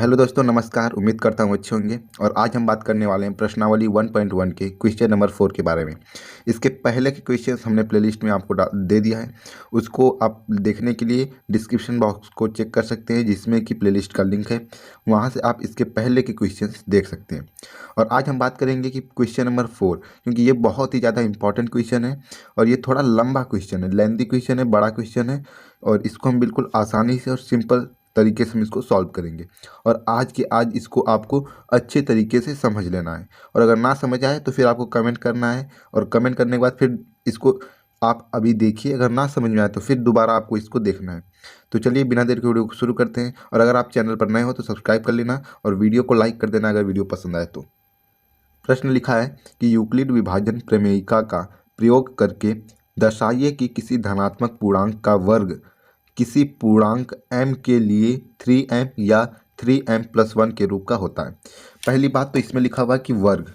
Hello दोस्तों, नमस्कार। उम्मीद करता हूँ अच्छे होंगे। और आज हम बात करने वाले हैं प्रश्नावली 1.1 के क्वेश्चन नंबर 4 के बारे में। इसके पहले के क्वेश्चंस हमने प्लेलिस्ट में आपको दे दिया है। उसको आप देखने के लिए डिस्क्रिप्शन बॉक्स को चेक कर सकते हैं, जिसमें कि प्लेलिस्ट का लिंक है। वहाँ से आप इसके पहले के क्वेश्चंस देख सकते हैं। और आज हम बात करेंगे कि क्वेश्चन नंबर 4, क्योंकि ये बहुत ही ज़्यादा इंपॉर्टेंट क्वेश्चन है और ये थोड़ा लंबा क्वेश्चन है, लेंथी क्वेश्चन है, बड़ा क्वेश्चन है। और इसको हम बिल्कुल आसानी से और सिंपल तरीके से हम इसको सॉल्व करेंगे। और आज के आज इसको आपको अच्छे तरीके से समझ लेना है। और अगर ना समझ आए तो फिर आपको कमेंट करना है, और कमेंट करने के बाद फिर इसको आप अभी देखिए। अगर ना समझ में आए तो फिर दोबारा आपको इसको देखना है। तो चलिए बिना देर के वीडियो को शुरू करते हैं। और अगर आप चैनल पर नए हो तो सब्सक्राइब कर लेना और वीडियो को लाइक कर देना अगर वीडियो पसंद आए तो। प्रश्न लिखा है कि यूक्लिड विभाजन प्रमेयिका का प्रयोग करके दर्शाइए कि किसी धनात्मक पूर्णांक का वर्ग किसी पूर्णांक m के लिए 3m या 3m+1 के रूप का होता है। पहली बात तो इसमें लिखा हुआ है कि वर्ग।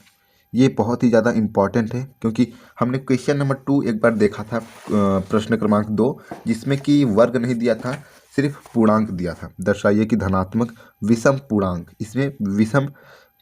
ये बहुत ही ज़्यादा इम्पॉर्टेंट है, क्योंकि हमने क्वेश्चन नंबर 2 एक बार देखा था, प्रश्न क्रमांक 2, जिसमें कि वर्ग नहीं दिया था, सिर्फ पूर्णांक दिया था। दर्शाइए कि धनात्मक विषम पूर्णांक, इसमें विषम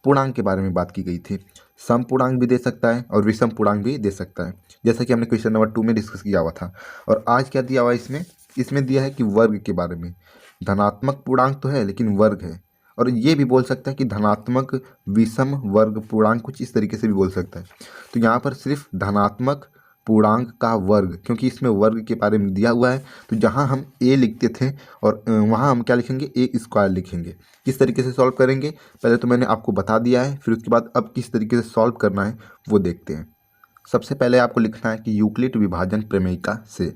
पूर्णांक के बारे में बात की गई थी। सम पूर्णांक भी दे सकता है और विषम पूर्णांक भी दे सकता है, जैसा कि हमने क्वेश्चन नंबर 2 में डिस्कस किया हुआ था। और आज क्या दिया हुआ है इसमें? इसमें दिया है कि वर्ग के बारे में। धनात्मक पूर्णांक तो है लेकिन वर्ग है। और ये भी बोल सकता है कि धनात्मक विषम वर्ग पूर्णांक, कुछ इस तरीके से भी बोल सकता है। तो यहाँ पर सिर्फ धनात्मक पूर्णांक का वर्ग, क्योंकि इसमें वर्ग के बारे में दिया हुआ है। तो जहाँ हम ए लिखते थे और वहाँ हम क्या लिखेंगे? ए स्क्वायर लिखेंगे। किस तरीके से सॉल्व करेंगे पहले तो मैंने आपको बता दिया है, फिर उसके बाद अब किस तरीके से सॉल्व करना है वो देखते हैं। सबसे पहले आपको लिखना है कि यूक्लिड विभाजन प्रमेयिका से।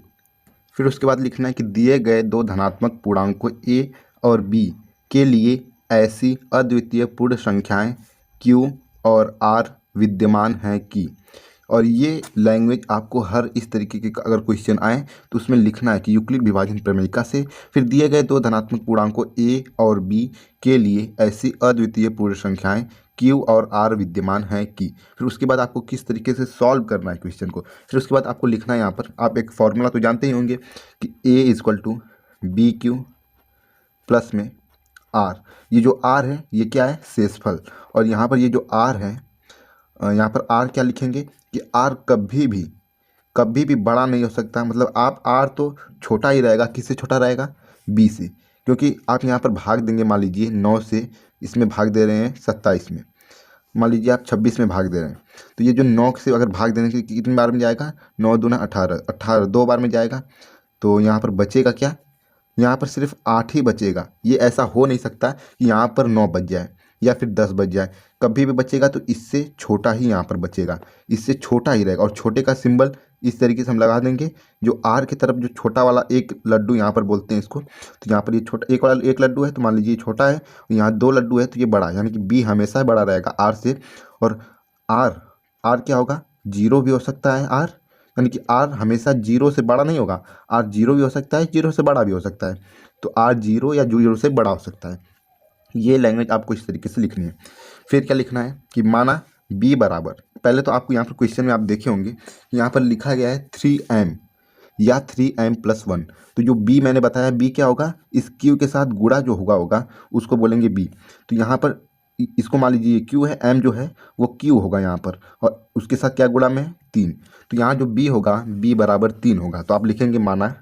फिर उसके बाद लिखना है कि दिए गए दो धनात्मक पूर्णांकों a और b के लिए ऐसी अद्वितीय पूर्ण संख्याएं q और r विद्यमान हैं कि। और ये लैंग्वेज आपको हर इस तरीके के अगर क्वेश्चन आए तो उसमें लिखना है कि यूक्लिड विभाजन प्रमेयिका से, फिर दिए गए दो धनात्मक पूर्णांकों a और b के लिए ऐसी अद्वितीय पूर्ण संख्याएं Q और R विद्यमान हैं कि। फिर उसके बाद आपको किस तरीके से सॉल्व करना है क्वेश्चन को। फिर उसके बाद आपको लिखना है यहाँ पर, आप एक फॉर्मूला तो जानते ही होंगे कि A = BQ प्लस में R। ये जो R है ये क्या है? शेषफल। और यहाँ पर ये जो R है, यहाँ पर R क्या लिखेंगे कि R कभी भी बड़ा नहीं हो सकता। मतलब आप R तो छोटा ही रहेगा। किससे छोटा रहेगा? B से। क्योंकि आप यहाँ पर भाग देंगे, मान लीजिए 9 से इसमें भाग दे रहे हैं 27 में, मान लीजिए आप 26 में भाग दे रहे हैं, तो ये जो 9 से अगर भाग देने के कितनी बार में जाएगा? 9 दूना 18, 18 2 बार में जाएगा। तो यहाँ पर बचेगा क्या? यहाँ पर सिर्फ 8 ही बचेगा। ये ऐसा हो नहीं सकता कि यहाँ पर 9 बच जाए या फिर 10 बच जाए। कभी भी बचेगा तो इससे छोटा ही यहाँ पर बचेगा, इससे छोटा ही रहेगा। और छोटे का सिंबल इस तरीके से हम लगा देंगे, जो आर की तरफ जो छोटा वाला एक लड्डू यहाँ पर बोलते हैं इसको। तो यहाँ पर ये छोटा एक लड्डू है, तो मान लीजिए ये छोटा है, यहाँ 2 लड्डू है तो ये बड़ा है, यानी कि बी हमेशा बड़ा रहेगा आर से। और आर आर क्या होगा? 0 भी हो सकता है आर, यानी कि आर हमेशा 0 से बड़ा नहीं होगा। आर 0 भी हो सकता है, 0 से बड़ा भी हो सकता है। तो आर 0 या 0 से बड़ा हो सकता है। ये लैंग्वेज आपको इस तरीके से लिखनी है। फिर क्या लिखना है कि माना b बराबर, पहले तो आपको यहाँ पर क्वेश्चन में आप देखे होंगे यहाँ पर लिखा गया है 3m या 3m+1। तो जो b मैंने बताया, b क्या होगा? इस q के साथ गुणा जो होगा उसको बोलेंगे b। तो यहाँ पर इसको मान लीजिए q है, m जो है वो q होगा यहाँ पर, और उसके साथ क्या गुणा में? 3। तो यहाँ जो b होगा, b बराबर 3 होगा। तो आप लिखेंगे माना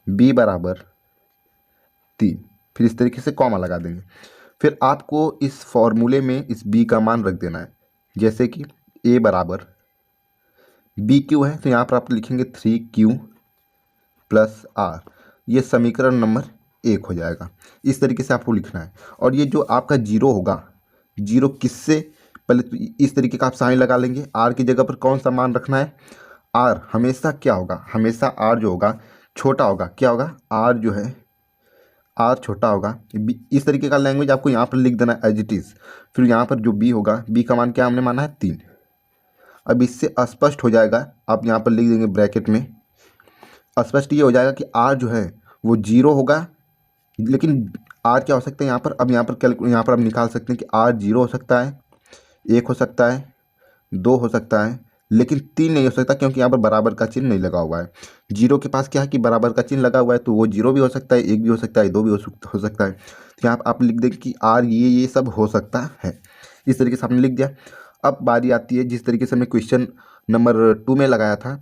b बराबर 3, फिर इस तरीके से कॉमा लगा देंगे। फिर आपको इस फॉर्मूले में इस b का मान रख देना है। जैसे कि a बराबर BQ है, तो यहाँ पर आप लिखेंगे 3Q + R। ये समीकरण नंबर 1 हो जाएगा। इस तरीके से आपको लिखना है। और ये जो आपका 0 होगा, 0 किससे? पहले तो इस तरीके का आप साइन लगा लेंगे। R की जगह पर कौन सा मान रखना है? R हमेशा क्या होगा? हमेशा R जो होगा छोटा होगा। क्या होगा? R जो है आर छोटा होगा। इस तरीके का लैंग्वेज आपको यहाँ पर लिख देना है एज इट इज़। फिर यहाँ पर जो बी होगा, बी का मान क्या हमने माना है? 3। अब इससे स्पष्ट हो जाएगा, आप यहाँ पर लिख देंगे ब्रैकेट में। स्पष्ट ये हो जाएगा कि आर जो है वो 0 होगा, लेकिन आर क्या हो सकता है यहाँ पर? अब यहाँ पर आप निकाल सकते हैं कि आर 0 हो सकता है, 1 हो सकता है, 2 हो सकता है, लेकिन 3 नहीं हो सकता क्योंकि यहाँ पर बराबर का चिन्ह नहीं लगा हुआ है। जीरो के पास क्या है कि बराबर का चिन्ह लगा हुआ है, तो वो जीरो भी हो सकता है, एक भी हो सकता है, दो भी हो सकता है। तो यहाँ आप लिख दें कि आर ये सब हो सकता है। इस तरीके से आपने लिख दिया। अब बारी आती है जिस तरीके से हमने क्वेश्चन नंबर 2 में लगाया था,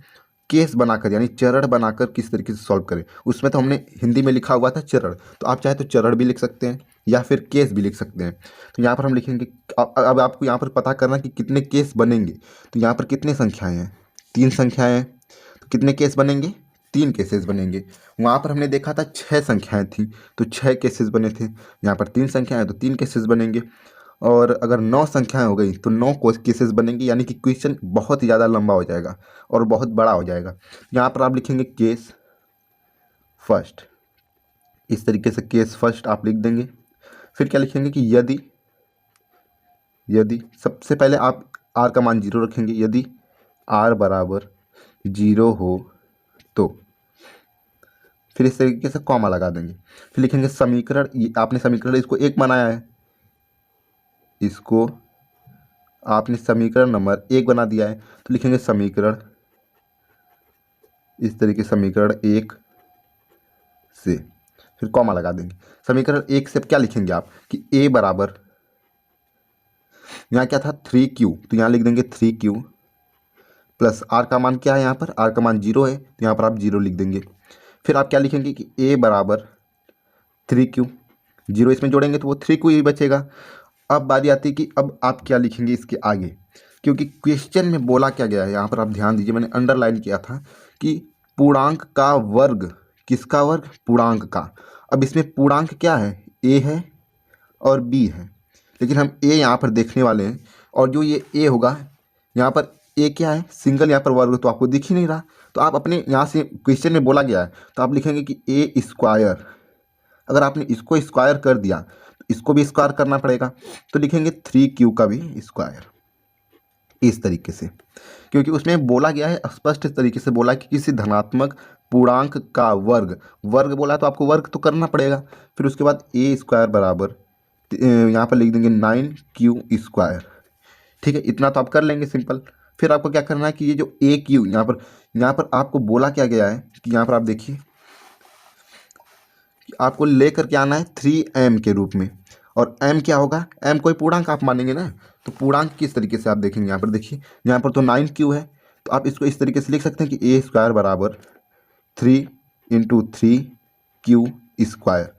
केस बनाकर यानी चरण बनाकर किस तरीके से सॉल्व करें। उसमें तो हमने हिंदी में लिखा हुआ था चरण, तो आप चाहे तो चरण भी लिख सकते हैं या फिर केस भी लिख सकते हैं। तो यहाँ पर हम लिखेंगे, अब आपको यहाँ पर पता करना कि कितने केस बनेंगे। तो यहाँ पर कितने संख्याएं हैं, 3 संख्याएं हैं, तो कितने केस बनेंगे, 3 केसेस बनेंगे। वहाँ पर हमने देखा था 6 संख्याएं थी, तो 6 केसेस बने थे। यहाँ पर 3 संख्याएं हैं तो 3 केसेस बनेंगे। और अगर 9 संख्याएं हो गई तो 9 केसेस बनेंगे, यानी कि क्वेश्चन बहुत ही ज़्यादा लंबा हो जाएगा और बहुत बड़ा हो जाएगा। यहाँ पर आप लिखेंगे केस फर्स्ट, इस तरीके से केस फर्स्ट आप लिख देंगे। फिर क्या लिखेंगे कि यदि सबसे पहले आप आर का मान 0 रखेंगे, यदि आर बराबर 0 हो तो, फिर इस तरीके से कॉमा लगा देंगे। फिर लिखेंगे समीकरण, ये आपने समीकरण इसको 1 बनाया है, इसको आपने समीकरण नंबर 1 बना दिया है, तो लिखेंगे समीकरण, इस तरीके समीकरण 1 से, फिर कॉमा लगा देंगे। समीकरण 1 से क्या लिखेंगे आप कि a बराबर, यहाँ क्या था 3q, तो यहाँ लिख देंगे 3q प्लस आर का मान क्या है, यहाँ पर आर का मान 0 है, तो यहाँ पर आप 0 लिख देंगे। फिर आप क्या लिखेंगे कि a बराबर 3q, 0 इसमें जोड़ेंगे तो वो 3q ही बचेगा। अब बारी आती है कि अब आप क्या लिखेंगे इसके आगे, क्योंकि क्वेश्चन में बोला क्या गया है, यहाँ पर आप ध्यान दीजिए, मैंने अंडरलाइन किया था कि पूर्णांक का वर्ग, किसका वर्ग, पूर्णांक का। अब इसमें पूर्णांक क्या है, a है और b है, लेकिन हम a यहाँ पर देखने वाले हैं, और जो ये a होगा यहाँ पर a क्या है, सिंगल यहाँ पर वर्ग तो आपको दिख ही नहीं रहा, तो आप अपने यहाँ से क्वेश्चन में बोला गया है तो आप लिखेंगे कि a स्क्वायर। अगर आपने इसको स्क्वायर कर दिया तो इसको भी स्क्वायर करना पड़ेगा, तो लिखेंगे 3q का भी स्क्वायर, इस तरीके से। क्योंकि उसमें बोला गया है, स्पष्ट तरीके से बोला कि किसी धनात्मक पूर्णांक का वर्ग, वर्ग बोला तो आपको वर्ग तो करना पड़ेगा। फिर उसके बाद a स्क्वायर बराबर, यहाँ पर लिख देंगे 9q स्क्वायर। ठीक है, इतना तो आप कर लेंगे सिंपल। फिर आपको क्या करना है कि ये जो aq यहाँ पर आपको बोला क्या गया है कि यहाँ पर आप देखिए आपको लेकर के आना है 3m के रूप में, और m क्या होगा, m कोई पूर्णांक आप मानेंगे ना, तो पूर्णांक किस तरीके से आप देखेंगे, यहाँ पर देखिए यहाँ पर तो 9q है, तो आप इसको इस तरीके से लिख सकते हैं कि a स्क्वायर बराबर 3 इंटू 3q स्क्वायर।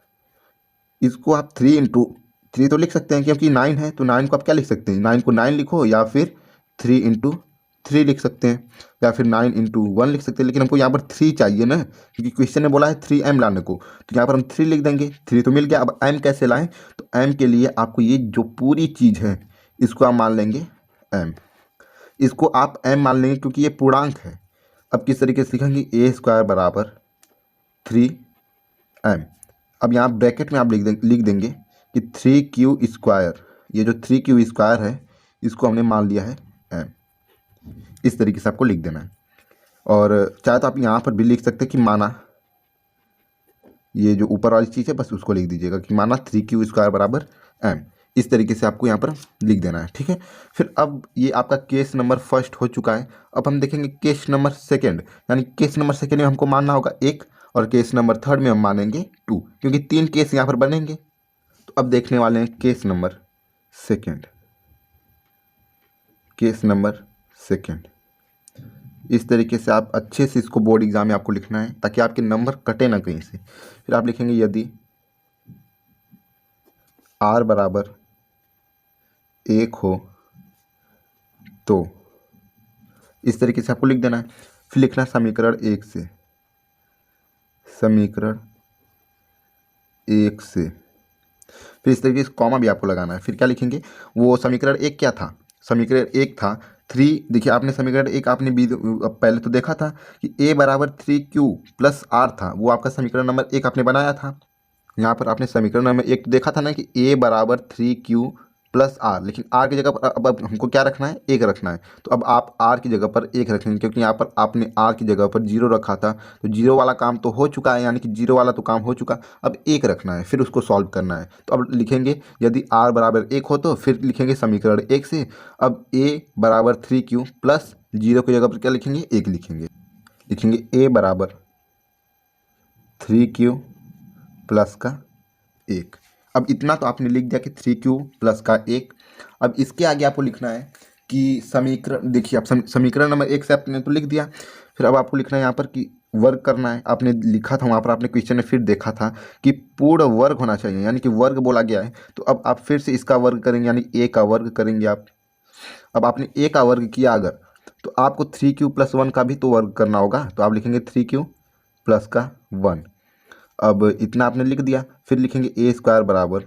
इसको आप 3 इंटू 3 तो लिख सकते हैं क्योंकि 9 है, तो 9 को आप क्या लिख सकते हैं, 9 को 9 लिखो, या फिर 3 इंटू 3 लिख सकते हैं, या फिर 9 इंटू 1 लिख सकते हैं। लेकिन हमको यहाँ पर 3 चाहिए ना, क्योंकि क्वेश्चन ने बोला है 3m लाने को, तो यहाँ पर हम 3 लिख देंगे। 3 तो मिल गया, अब m कैसे लाएं, तो m के लिए आपको ये जो पूरी चीज़ है इसको आप मान लेंगे m, इसको आप m मान लेंगे क्योंकि ये पूर्णांक है। अब किस तरीके से लिखेंगे, a स्क्वायर बराबर 3m। अब यहाँ ब्रैकेट में आप लिख देंगे कि 3q स्क्वायर, ये जो 3q स्क्वायर है इसको हमने मान लिया है m, इस तरीके से आपको लिख देना है। और चाहे तो आप यहाँ पर भी लिख सकते हैं कि माना, ये जो ऊपर वाली चीज़ है बस उसको लिख दीजिएगा कि माना 3q स्क्वायर बराबर m, इस तरीके से आपको यहाँ पर लिख देना है। ठीक है, फिर अब ये आपका केस नंबर फर्स्ट हो चुका है। अब हम देखेंगे केस नंबर सेकेंड, यानी केस नंबर सेकेंड में हमको मानना होगा 1, और केस नंबर थर्ड में हम मानेंगे 2, क्योंकि 3 केस यहाँ पर बनेंगे। तो अब देखने वाले हैं case number second, case number second. इस तरीके से आप अच्छे से इसको बोर्ड एग्जाम में आपको लिखना है ताकि आपके नंबर कटे ना कहीं से। फिर आप लिखेंगे यदि r बराबर 1 हो तो, इस तरीके से आपको लिख देना है। फिर लिखना है समीकरण 1 से, समीकरण 1 से, फिर इस तरीके से कॉमा भी आपको लगाना है। फिर क्या लिखेंगे, वो समीकरण 1 क्या था, समीकरण 1 था 3, देखिए आपने समीकरण 1 आपने पहले तो देखा था कि a बराबर 3q प्लस r था, वो आपका समीकरण नंबर 1 आपने बनाया था। यहाँ पर आपने समीकरण नंबर 1 देखा था ना कि a बराबर 3q प्लस आर, लेकिन आर की जगह पर अब हमको क्या रखना है, एक रखना है। तो अब आप आर की जगह पर एक रखेंगे, क्योंकि यहाँ पर आपने आर की जगह पर जीरो रखा था, तो जीरो वाला काम तो हो चुका है, यानी कि जीरो वाला तो काम हो चुका। अब एक रखना है, फिर उसको सॉल्व करना है। तो अब लिखेंगे यदि आर बराबर एक हो तो फिर लिखेंगे समीकरण एक से। अब ए बराबर 3q प्लस जीरो की जगह पर क्या लिखेंगे, एक लिखेंगे ए बराबर 3q प्लस का एक। अब इतना तो आपने लिख दिया कि 3q प्लस का एक। अब इसके आगे आपको लिखना है कि समीकरण, देखिए आप समीकरण नंबर एक से आपने तो लिख दिया, फिर अब आपको लिखना है यहाँ पर कि वर्ग करना है। आपने लिखा था वहाँ पर, आपने क्वेश्चन में फिर देखा था कि पूर्ण वर्ग होना चाहिए, यानी कि वर्ग बोला गया है। तो अब आप फिर से इसका वर्ग करेंगे, यानी ए का वर्ग करेंगे आप। अब आपने ए का वर्ग किया अगर, तो आपको 3q प्लस वन का भी तो वर्ग करना होगा। तो आप लिखेंगे 3q प्लस का वन। अब इतना आपने लिख दिया, फिर लिखेंगे ए स्क्वायर बराबर,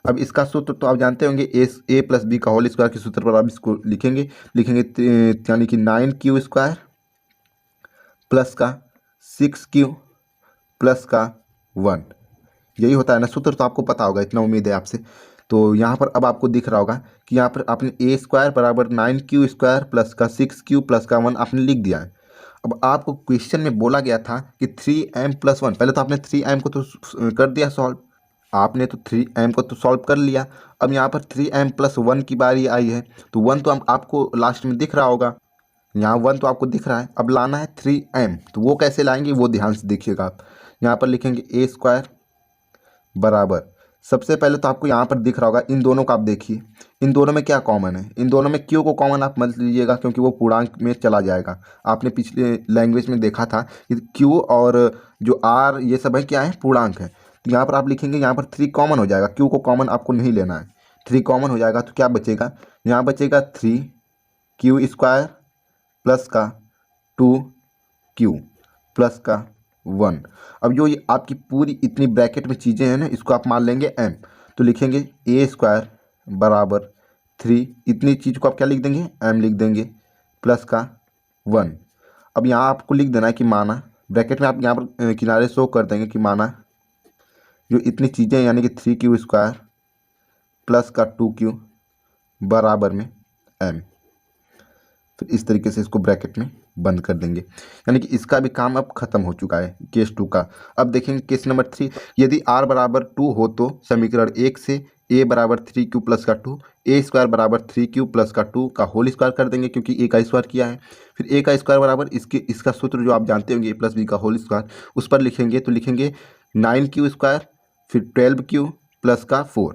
अब इसका सूत्र तो आप जानते होंगे, ए प्लस बी का होल स्क्वायर के सूत्र पर आप इसको लिखेंगे यानी कि 9q स्क्वायर प्लस का 6q प्लस का वन। यही होता है ना सूत्र, तो आपको पता होगा, इतना उम्मीद है आपसे। तो यहाँ पर अब आपको दिख रहा होगा कि यहाँ पर आपने ए स्क्वायर बराबर 9q स्क्वायर प्लस का 6q प्लस का वन आपने लिख दिया है। अब आपको क्वेश्चन में बोला गया था कि 3m प्लस वन, पहले तो आपने 3m को तो कर दिया सॉल्व, आपने तो 3m को तो सॉल्व कर लिया। अब यहाँ पर 3m प्लस वन की बारी आई है, तो वन तो आपको लास्ट में दिख रहा होगा, यहाँ वन तो आपको दिख रहा है। अब लाना है 3m, तो वो कैसे लाएंगे वो ध्यान से देखिएगा आप। यहाँ पर लिखेंगे ए स्क्वायर बराबर, सबसे पहले तो आपको यहाँ पर दिख रहा होगा, इन दोनों का आप देखिए, इन दोनों में क्या कॉमन है, इन दोनों में क्यू को कॉमन आप मत लीजिएगा, क्योंकि वो पूर्णांक में चला जाएगा। आपने पिछले लैंग्वेज में देखा था कि क्यू और जो आर ये सब है क्या है, पूर्णांक है। तो यहाँ पर आप लिखेंगे, यहाँ पर 3 कॉमन हो जाएगा, क्यू को कॉमन आपको नहीं लेना है, 3 कॉमन हो जाएगा। तो क्या बचेगा, यहाँ बचेगा 3q स्क्वायर प्लस का 2q प्लस का वन। अब जो ये आपकी पूरी इतनी ब्रैकेट में चीज़ें हैं ना, इसको आप मान लेंगे m। तो लिखेंगे ए स्क्वायर बराबर 3, इतनी चीज़ को आप क्या लिख देंगे, m लिख देंगे, प्लस का वन। अब यहाँ आपको लिख देना है कि माना, ब्रैकेट में आप यहाँ पर किनारे शो कर देंगे कि माना जो इतनी चीज़ें यानी कि 3q स्क्वायर प्लस का 2q बराबर में m। फिर इस तरीके से इसको ब्रैकेट में बंद कर देंगे, यानी कि इसका भी काम अब खत्म हो चुका है केस 2 का। अब देखेंगे केस नंबर 3, यदि r बराबर 2 हो तो समीकरण एक से a बराबर 3q प्लस का 2, ए स्क्वायर बराबर 3q प्लस का 2 का होल स्क्वायर कर देंगे, क्योंकि a का स्क्वायर किया है। फिर a का स्क्वायर बराबर इसका सूत्र जो आप जानते होंगे, a प्लस बी का होल स्क्वायर, उस पर लिखेंगे। तो लिखेंगे 9q स्क्वायर फिर 12q प्लस का 4,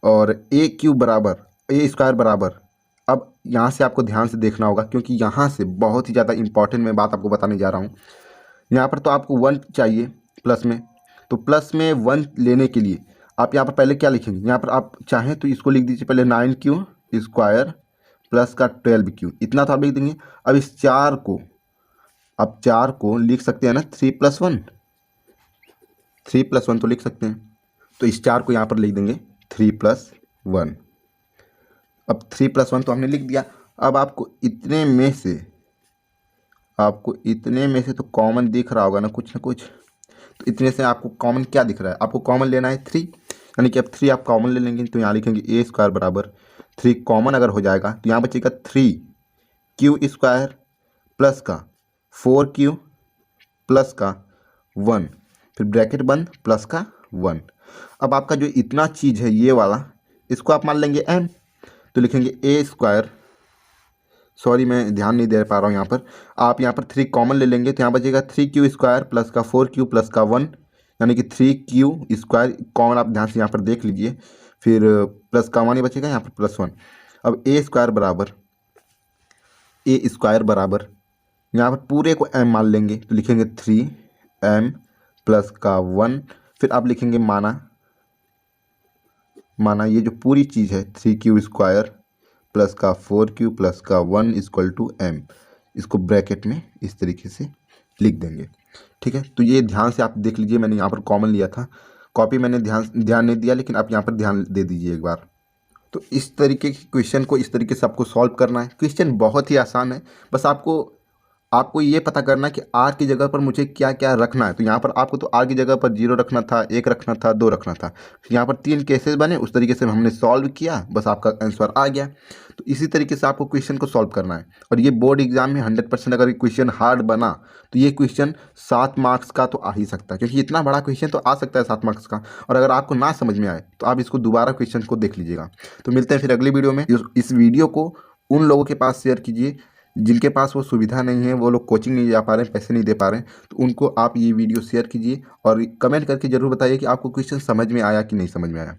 और a बराबर ए स्क्वायर बराबर, अब यहाँ से आपको ध्यान से देखना होगा, क्योंकि यहाँ से बहुत ही ज़्यादा इंपॉर्टेंट मैं बात आपको बताने जा रहा हूँ। यहाँ पर तो आपको वन चाहिए प्लस में, तो प्लस में वन लेने के लिए आप यहाँ पर पहले क्या लिखेंगे, यहाँ पर आप चाहें तो इसको लिख दीजिए पहले 9q स्क्वायर प्लस का 12q, इतना तो आप लिख देंगे। अब इस चार को, आप चार को लिख सकते हैं ना 3+1, 3+1 तो लिख सकते हैं। तो इस चार को यहाँ पर लिख देंगे 3+1। अब 3+1 तो हमने लिख दिया। अब आपको इतने में से तो कॉमन दिख रहा होगा ना कुछ। तो इतने से आपको कॉमन क्या दिख रहा है, आपको कॉमन लेना है 3, यानी कि अब 3 आप कॉमन ले लेंगे। तो यहाँ लिखेंगे ए स्क्वायर बराबर 3 कॉमन अगर हो जाएगा तो यहाँ बचेगा 3q स्क्वायर प्लस का 4q प्लस का 1, फिर ब्रैकेट बंद प्लस का 1। अब आपका जो इतना चीज़ है ये वाला, इसको आप मान लेंगे m। तो लिखेंगे ए स्क्वायर, सॉरी मैं ध्यान नहीं दे पा रहा हूँ यहाँ पर, आप यहाँ पर 3 कॉमन ले लेंगे। तो यहाँ बचेगा 3q स्क्वायर प्लस का 4q प्लस का 1, यानी कि 3q स्क्वायर कॉमन आप ध्यान से यहाँ पर देख लीजिए, फिर प्लस का 1 ही बचेगा, यहाँ पर +1। अब ए स्क्वायर बराबर यहाँ पर पूरे को m मान लेंगे। तो लिखेंगे 3m प्लस का 1, फिर आप लिखेंगे माना ये जो पूरी चीज़ है 3q स्क्वायर प्लस का 4q प्लस का 1 इक्वल टू m, इसको ब्रैकेट में इस तरीके से लिख देंगे। ठीक है, तो ये ध्यान से आप देख लीजिए, मैंने यहाँ पर कॉमन लिया था, कॉपी मैंने ध्यान नहीं दिया, लेकिन आप यहाँ पर ध्यान दे दीजिए एक बार। तो इस तरीके के क्वेश्चन को इस तरीके से आपको सॉल्व करना है। क्वेश्चन बहुत ही आसान है, बस आपको आपको ये पता करना है कि आर की जगह पर मुझे क्या क्या रखना है। तो यहाँ पर आपको तो आर की जगह पर 0 रखना था, 1 रखना था, 2 रखना था। यहाँ पर 3 केसेस बने, उस तरीके से हमने सॉल्व किया, बस आपका आंसर आ गया। तो इसी तरीके से आपको क्वेश्चन को सॉल्व करना है। और ये बोर्ड एग्जाम में 100% अगर क्वेश्चन हार्ड बना तो ये क्वेश्चन 7 मार्क्स का तो आ ही सकता है, क्योंकि इतना बड़ा क्वेश्चन तो आ सकता है 7 मार्क्स का। और अगर आपको ना समझ में आए तो आप इसको दोबारा क्वेश्चन को देख लीजिएगा। तो मिलते हैं फिर अगली वीडियो में। इस वीडियो को उन लोगों के पास शेयर कीजिए जिनके पास वो सुविधा नहीं है, वो लोग कोचिंग नहीं जा पा रहे हैं, पैसे नहीं दे पा रहे हैं, तो उनको आप ये वीडियो शेयर कीजिए और कमेंट करके ज़रूर बताइए कि आपको क्वेश्चन समझ में आया कि नहीं समझ में आया।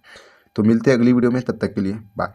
तो मिलते हैं अगली वीडियो में, तब तक के लिए बाय।